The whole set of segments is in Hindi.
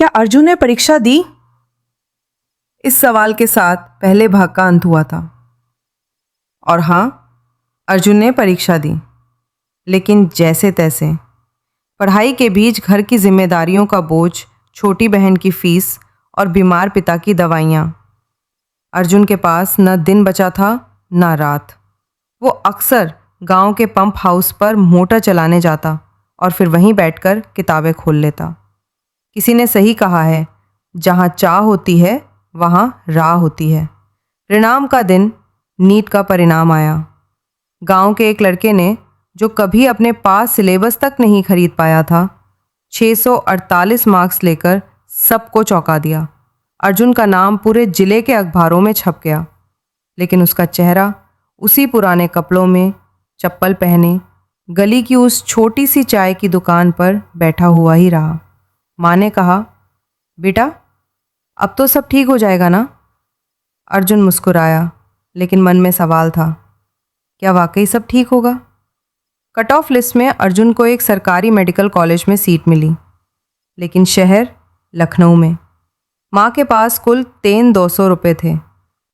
क्या अर्जुन ने परीक्षा दी? इस सवाल के साथ पहले भाग का अंत हुआ था। और हाँ, अर्जुन ने परीक्षा दी, लेकिन जैसे तैसे। पढ़ाई के बीच घर की जिम्मेदारियों का बोझ, छोटी बहन की फीस और बीमार पिता की दवाइयाँ। अर्जुन के पास न दिन बचा था न रात। वो अक्सर गांव के पंप हाउस पर मोटर चलाने जाता और फिर वहीं बैठकर किताबें खोल लेता। किसी ने सही कहा है, जहाँ चाह होती है वहाँ राह होती है। परिणाम का दिन नीट का परिणाम आया। गांव के एक लड़के ने, जो कभी अपने पास सिलेबस तक नहीं खरीद पाया था, 648 मार्क्स लेकर सबको चौंका दिया। अर्जुन का नाम पूरे जिले के अखबारों में छप गया, लेकिन उसका चेहरा उसी पुराने कपड़ों में, चप्पल पहने, गली की उस छोटी सी चाय की दुकान पर बैठा हुआ ही रहा। माँ ने कहा, बेटा अब तो सब ठीक हो जाएगा ना? अर्जुन मुस्कुराया, लेकिन मन में सवाल था, क्या वाकई सब ठीक होगा? कट ऑफ लिस्ट में अर्जुन को एक सरकारी मेडिकल कॉलेज में सीट मिली, लेकिन शहर लखनऊ में। माँ के पास कुल 3,200 रुपये थे।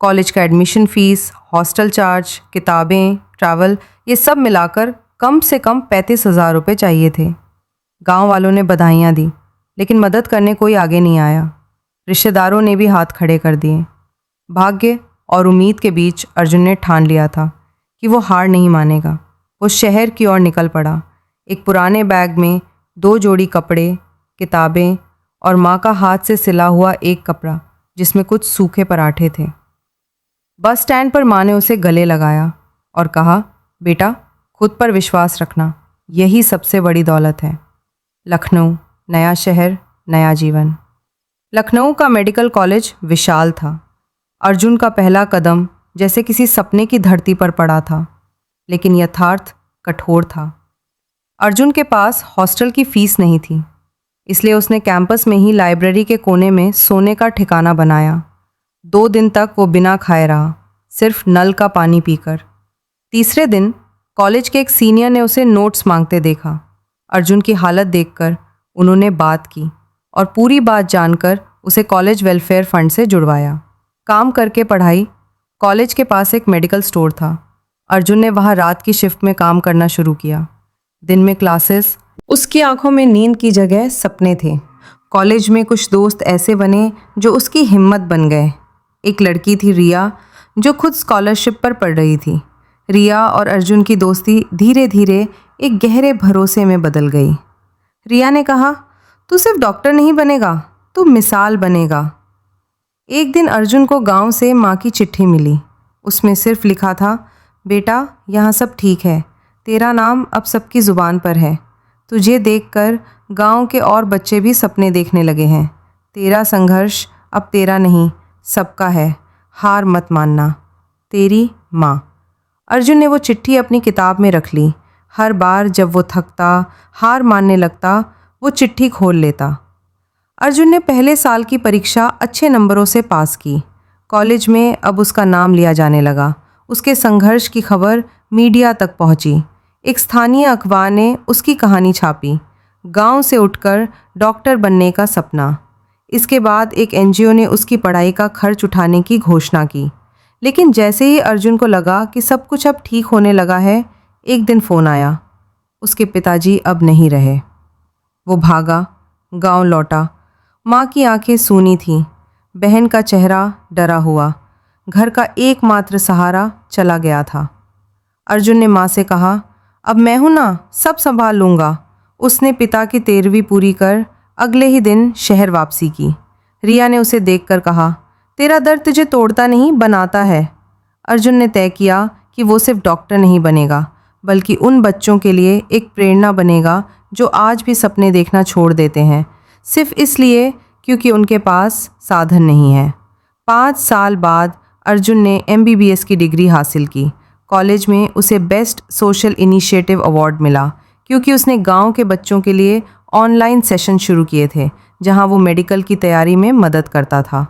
कॉलेज का एडमिशन फ़ीस, हॉस्टल चार्ज, किताबें, ट्रैवल, ये सब मिलाकर कम से कम 35,000 रुपये चाहिए थे। गांव वालों ने बधाइयाँ दी, लेकिन मदद करने कोई आगे नहीं आया। रिश्तेदारों ने भी हाथ खड़े कर दिए। भाग्य और उम्मीद के बीच अर्जुन ने ठान लिया था कि वो हार नहीं मानेगा। वो शहर की ओर निकल पड़ा। एक पुराने बैग में 2 जोड़ी कपड़े, किताबें और माँ का हाथ से सिला हुआ एक कपड़ा जिसमें कुछ सूखे पराठे थे। बस स्टैंड पर माँ ने उसे गले लगाया और कहा, बेटा खुद पर विश्वास रखना, यही सबसे बड़ी दौलत है। लखनऊ, नया शहर, नया जीवन। लखनऊ का मेडिकल कॉलेज विशाल था। अर्जुन का पहला कदम जैसे किसी सपने की धरती पर पड़ा था, लेकिन यथार्थ कठोर था। अर्जुन के पास हॉस्टल की फीस नहीं थी, इसलिए उसने कैंपस में ही लाइब्रेरी के कोने में सोने का ठिकाना बनाया। 2 दिन तक वो बिना खाए रहा, सिर्फ नल का पानी पीकर। तीसरे दिन कॉलेज के एक सीनियर ने उसे नोट्स मांगते देखा। अर्जुन की हालत देखकर उन्होंने बात की और पूरी बात जानकर उसे कॉलेज वेलफेयर फंड से जुड़वाया। काम करके पढ़ाई। कॉलेज के पास एक मेडिकल स्टोर था। अर्जुन ने वहाँ रात की शिफ्ट में काम करना शुरू किया। दिन में क्लासेस। उसकी आंखों में नींद की जगह सपने थे। कॉलेज में कुछ दोस्त ऐसे बने जो उसकी हिम्मत बन गए। एक लड़की थी रिया, जो खुद स्कॉलरशिप पर पढ़ रही थी। रिया और अर्जुन की दोस्ती धीरे धीरे एक गहरे भरोसे में बदल गई। रिया ने कहा, तू सिर्फ डॉक्टर नहीं बनेगा, तू मिसाल बनेगा। एक दिन अर्जुन को गांव से माँ की चिट्ठी मिली। उसमें सिर्फ लिखा था, बेटा यहाँ सब ठीक है, तेरा नाम अब सबकी ज़ुबान पर है। तुझे देखकर गांव के और बच्चे भी सपने देखने लगे हैं। तेरा संघर्ष अब तेरा नहीं, सबका है। हार मत मानना। तेरी माँ। अर्जुन ने वो चिट्ठी अपनी किताब में रख ली। हर बार जब वो थकता, हार मानने लगता, वो चिट्ठी खोल लेता। अर्जुन ने पहले साल की परीक्षा अच्छे नंबरों से पास की। कॉलेज में अब उसका नाम लिया जाने लगा। उसके संघर्ष की खबर मीडिया तक पहुंची। एक स्थानीय अखबार ने उसकी कहानी छापी, गांव से उठकर डॉक्टर बनने का सपना। इसके बाद एक एनजीओ ने उसकी पढ़ाई का खर्च उठाने की घोषणा की। लेकिन जैसे ही अर्जुन को लगा कि सब कुछ अब ठीक होने लगा है, एक दिन फ़ोन आया। उसके पिताजी अब नहीं रहे। वो भागा, गांव लौटा। माँ की आंखें सूनी थीं, बहन का चेहरा डरा हुआ। घर का एकमात्र सहारा चला गया था। अर्जुन ने माँ से कहा, अब मैं हूँ ना, सब संभाल लूँगा। उसने पिता की 13वीं पूरी कर अगले ही दिन शहर वापसी की। रिया ने उसे देखकर कहा, तेरा दर्द तुझे तोड़ता नहीं, बनाता है। अर्जुन ने तय किया कि वो सिर्फ डॉक्टर नहीं बनेगा, बल्कि उन बच्चों के लिए एक प्रेरणा बनेगा जो आज भी सपने देखना छोड़ देते हैं, सिर्फ इसलिए क्योंकि उनके पास साधन नहीं है। 5 साल बाद अर्जुन ने MBBS की डिग्री हासिल की। कॉलेज में उसे बेस्ट सोशल इनिशिएटिव अवार्ड मिला, क्योंकि उसने गांव के बच्चों के लिए ऑनलाइन सेशन शुरू किए थे, जहां वो मेडिकल की तैयारी में मदद करता था।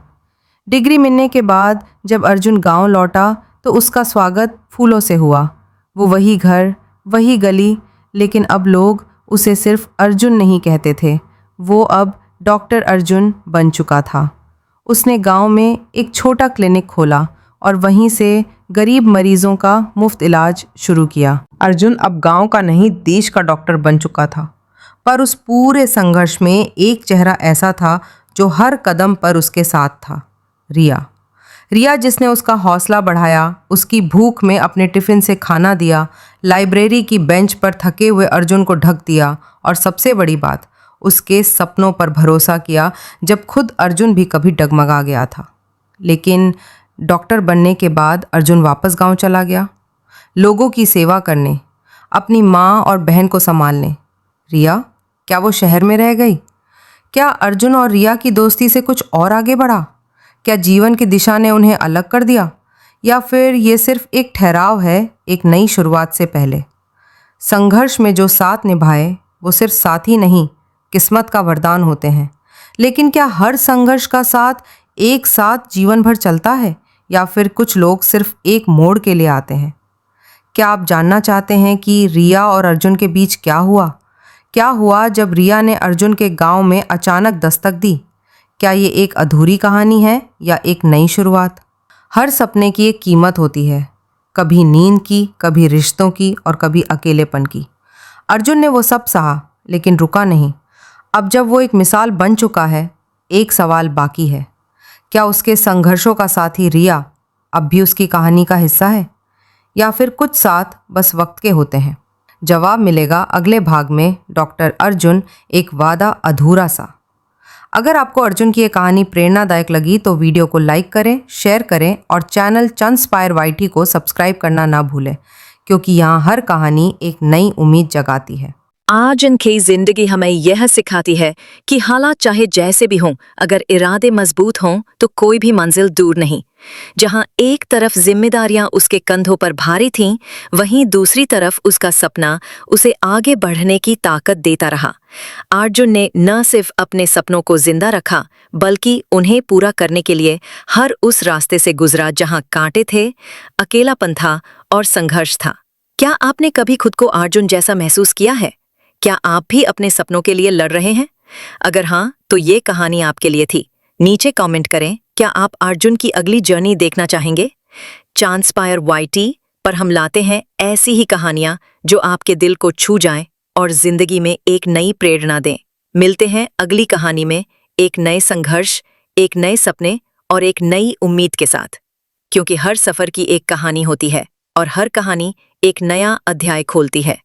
डिग्री मिलने के बाद जब अर्जुन गांव लौटा तो उसका स्वागत फूलों से हुआ। वो वही घर, वही गली, लेकिन अब लोग उसे सिर्फ अर्जुन नहीं कहते थे, वो अब डॉक्टर अर्जुन बन चुका था। उसने गांव में एक छोटा क्लिनिक खोला और वहीं से गरीब मरीजों का मुफ्त इलाज शुरू किया। अर्जुन अब गांव का नहीं, देश का डॉक्टर बन चुका था। पर उस पूरे संघर्ष में एक चेहरा ऐसा था जो हर कदम पर उसके साथ था, रिया। रिया जिसने उसका हौसला बढ़ाया, उसकी भूख में अपने टिफ़िन से खाना दिया, लाइब्रेरी की बेंच पर थके हुए अर्जुन को ढक दिया और सबसे बड़ी बात, उसके सपनों पर भरोसा किया जब खुद अर्जुन भी कभी डगमगा गया था। लेकिन डॉक्टर बनने के बाद अर्जुन वापस गांव चला गया, लोगों की सेवा करने, अपनी माँ और बहन को संभालने। रिया, क्या वो शहर में रह गई? क्या अर्जुन और रिया की दोस्ती से कुछ और आगे बढ़ा? क्या जीवन की दिशा ने उन्हें अलग कर दिया, या फिर ये सिर्फ एक ठहराव है एक नई शुरुआत से पहले? संघर्ष में जो साथ निभाए वो सिर्फ साथी नहीं, किस्मत का वरदान होते हैं। लेकिन क्या हर संघर्ष का साथ एक साथ जीवन भर चलता है, या फिर कुछ लोग सिर्फ एक मोड़ के लिए आते हैं? क्या आप जानना चाहते हैं कि रिया और अर्जुन के बीच क्या हुआ? क्या हुआ जब रिया ने अर्जुन के गांव में अचानक दस्तक दी? क्या ये एक अधूरी कहानी है या एक नई शुरुआत? हर सपने की एक कीमत होती है, कभी नींद की, कभी रिश्तों की और कभी अकेलेपन की। अर्जुन ने वो सब सहा, लेकिन रुका नहीं। अब जब वो एक मिसाल बन चुका है, एक सवाल बाकी है। क्या उसके संघर्षों का साथी रिया अब भी उसकी कहानी का हिस्सा है, या फिर कुछ साथ बस वक्त के होते हैं? जवाब मिलेगा अगले भाग में, डॉक्टर अर्जुन, एक वादा अधूरा सा। अगर आपको अर्जुन की ये कहानी प्रेरणादायक लगी तो वीडियो को लाइक करें, शेयर करें और चैनल चंस्पायर YT को सब्सक्राइब करना ना भूलें, क्योंकि यहाँ हर कहानी एक नई उम्मीद जगाती है। आज इनकी जिंदगी हमें यह सिखाती है कि हालात चाहे जैसे भी हों, अगर इरादे मजबूत हों तो कोई भी मंजिल दूर नहीं। जहां एक तरफ जिम्मेदारियां उसके कंधों पर भारी थीं, वहीं दूसरी तरफ उसका सपना उसे आगे बढ़ने की ताकत देता रहा। अर्जुन ने न सिर्फ अपने सपनों को जिंदा रखा, बल्कि उन्हें पूरा करने के लिए हर उस रास्ते से गुजरा जहां कांटे थे, अकेलापन था और संघर्ष था। क्या आपने कभी खुद को अर्जुन जैसा महसूस किया है? क्या आप भी अपने सपनों के लिए लड़ रहे हैं? अगर हाँ, तो ये कहानी आपके लिए थी। नीचे कमेंट करें, क्या आप अर्जुन की अगली जर्नी देखना चाहेंगे? चंस्पायर YT पर हम लाते हैं ऐसी ही कहानियां जो आपके दिल को छू जाएं और जिंदगी में एक नई प्रेरणा दें। मिलते हैं अगली कहानी में, एक नए संघर्ष, एक नए सपने और एक नई उम्मीद के साथ। क्योंकि हर सफर की एक कहानी होती है और हर कहानी एक नया अध्याय खोलती है।